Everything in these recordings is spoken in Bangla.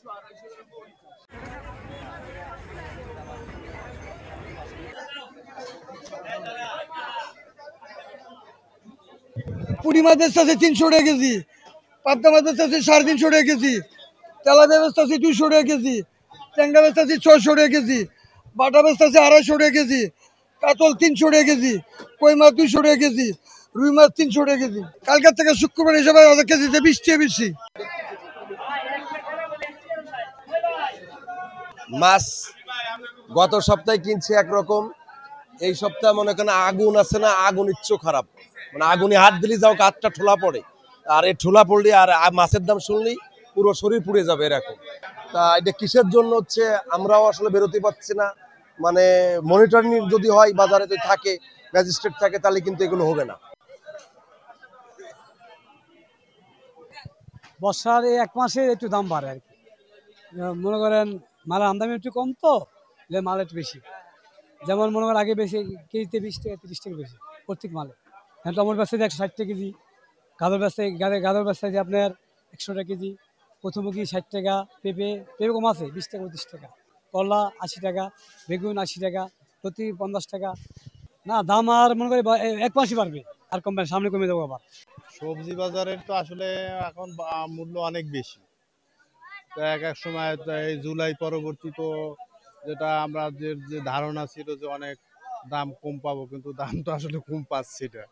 পুঁটি মাছ বেচতে আছে 300 টাকা কেজি, পাবদা মাছ বেচতে আছে 350 টাকা কেজি, তেলাপিয়া বেচতে আছে 200 টাকা কেজি, ট্যাংরা বেচতে আছে 600 টাকা কেজি, বাটা বেচতে আছে 250 টাকা কেজি, কাতল 300 টাকা কেজি, কই মাছ 200 টাকা কেজি, রুই মাছ 300 টাকা কেজি। কালকের থেকে শুক্রবার হিসাবে কেজিতে 20 টাকা বেশি। মাছ গত সপ্তাহে কিনছি একরকম, এই সপ্তাহে মনে করেন আগুন আছে না, আগুন ইচ্ছু খারাপ, মানে আগুনে হাত দিলে যাও হাতটা ঠোলা পড়ে, আর এই ঠোলা পড়লে আর মাছের দাম শুনলেই পুরো শরীর পুড়ে যাবে এরকম। তা এটা কিসের জন্য হচ্ছে আমরাও আসলে বেরোতে পারছি না, মানে মনিটরিং যদি হয় বাজারে যদি থাকে, ম্যাজিস্ট্রেট থাকে, তাহলে কিন্তু এগুলো হবে না। বর্ষার এই 1 মাসে একটু দাম বাড়ে আর কি। মনে করেন মালের আমদানি একটু কম, তো মাল একটু বেশি। যেমন মনে করেন আগে বেশি কেজিতে 20 টাকা 30 টাকা বেশি প্রত্যেক মালে। হ্যাঁ, টমেটো বেচতে 160 টাকা কেজি, গাজর বেচতে আপনার 100 টাকা কেজি, কচুমুখী 60 টাকা, পেঁপে কম আছে 20 টাকা 25 টাকা, করলা 80 টাকা, বেগুন 80 টাকা, প্রতি 50 টাকা। না, দাম আর মনে করি 1 মাসই বাড়বে, আর কমবে না, সামনে কমে যাবো আবার। সবজি বাজারের তো আসলে এখন মূল্য অনেক বেশি। তো এক এক সময় তো এই জুলাই পরবর্তী তো যেটা আমরা যে ধারণা ছিল যে অনেক দাম কম পাবো, কিন্তু দাম তো আসলে কম পাচ্ছি না,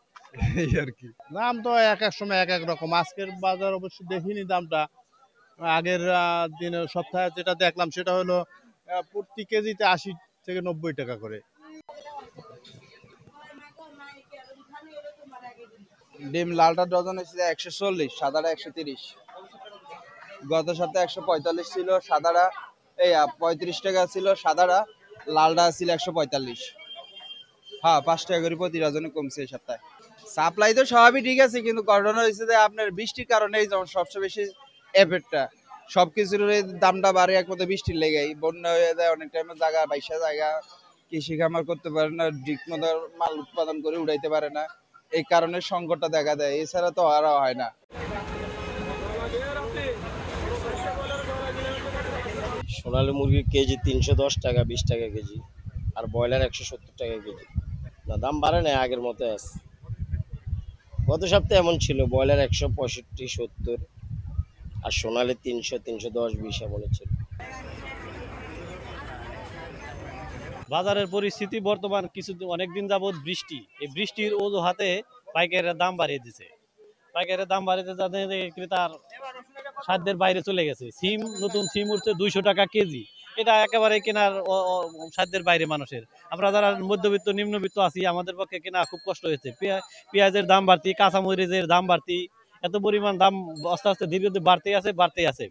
এই আর কি। দাম তো এক এক সময় এক এক রকম। আজকের বাজার অবশ্য দেখিনি দামটা। আগের দিনের সপ্তাহে যেটা দেখলাম সেটা হলো প্রতি কেজিতে 80 থেকে 90 টাকা করে। ডিম লালটা ডজন হচ্ছে 140, সাদাটা 130। গত সপ্তাহে 145 ছিল সাদাটা, 35 টাকা ছিল সাদাটা, লালটা ছিল 145। হ্যাঁ, 5 টাকা করে প্রতি ডজনে কমছে এই সপ্তাহে। সাপ্লাই তো স্বাভাবিক ঠিক আছে, কিন্তু ঘটনা হয়েছে যে আপনার বৃষ্টির কারণে যেমন সবচেয়ে বেশি এফেক্টটা, সবকিছুর দামটা বাড়ে একমাত্র বৃষ্টির লেগেই। বন্যা হয়ে যায়, অনেক টাইমে জায়গা বাইশা জায়গা কৃষি খামার করতে পারে না, ঠিক মতো মাল উৎপাদন করে উড়াইতে পারে না, এই কারণে সংকটটা দেখা দেয়, এছাড়া তো আর হয় না। সোনালী মুরগি কেজি 310 টাকা, 20 টাকা কেজি, আর ব্রয়লার 170 টাকা কেজি। না, দাম বাড়ে না, আগের মতো আছে। গত সপ্তাহে এমন ছিল, ব্রয়লার 165 70, আর সোনালী 300 310 20 এমন ছিল। বাজারের পরিস্থিতি বর্তমান অনেকদিন যাবৎ বৃষ্টি, এই বৃষ্টির অজুহাতে পাইকারের দাম বাড়িয়ে দিছে। পাইকারের দাম বাড়িতে যাতে ক্রেতার সাধ্যের বাইরে চলে গেছে। নতুন সিম উঠছে 200 টাকা কেজি, এটা একেবারে কেনার সাধ্যের বাইরে মানুষের। আমরা যারা মধ্যবিত্ত নিম্নবিত্ত আছি, আমাদের পক্ষে কেনা খুব কষ্ট হয়েছে। পেঁয়াজের দাম বাড়তি, কাঁচামরিচের দাম বাড়তি, এত পরিমাণ দাম আস্তে আস্তে ধীরে ধীরে বাড়তেই আছে।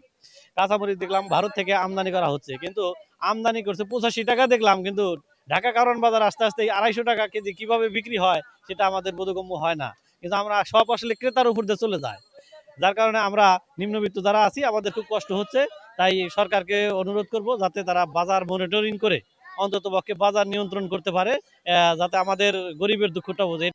কাঁচামরিচ দেখলাম ভারত থেকে আমদানি করা হচ্ছে, কিন্তু আমদানি করছে 85 টাকা দেখলাম, কিন্তু ঢাকা কারণ বাজার আস্তে আস্তে 250 টাকা কেজি কিভাবে বিক্রি হয় সেটা আমাদের বোধগম্য হয় না। কিন্তু আমরা সব আসলে ক্রেতার উপর দিয়ে চলে যায়, যার কারণে আমরা নিম্নবিত্ত যারা আছি আমাদের খুব কষ্ট হচ্ছে। তাই সরকারকে অনুরোধ করব যাতে তারা বাজার মনিটরিং করে অন্তত পক্ষে বাজার নিয়ন্ত্রণ করতে পারে, যাতে আমাদের গরিবের দুঃখটা বোঝে।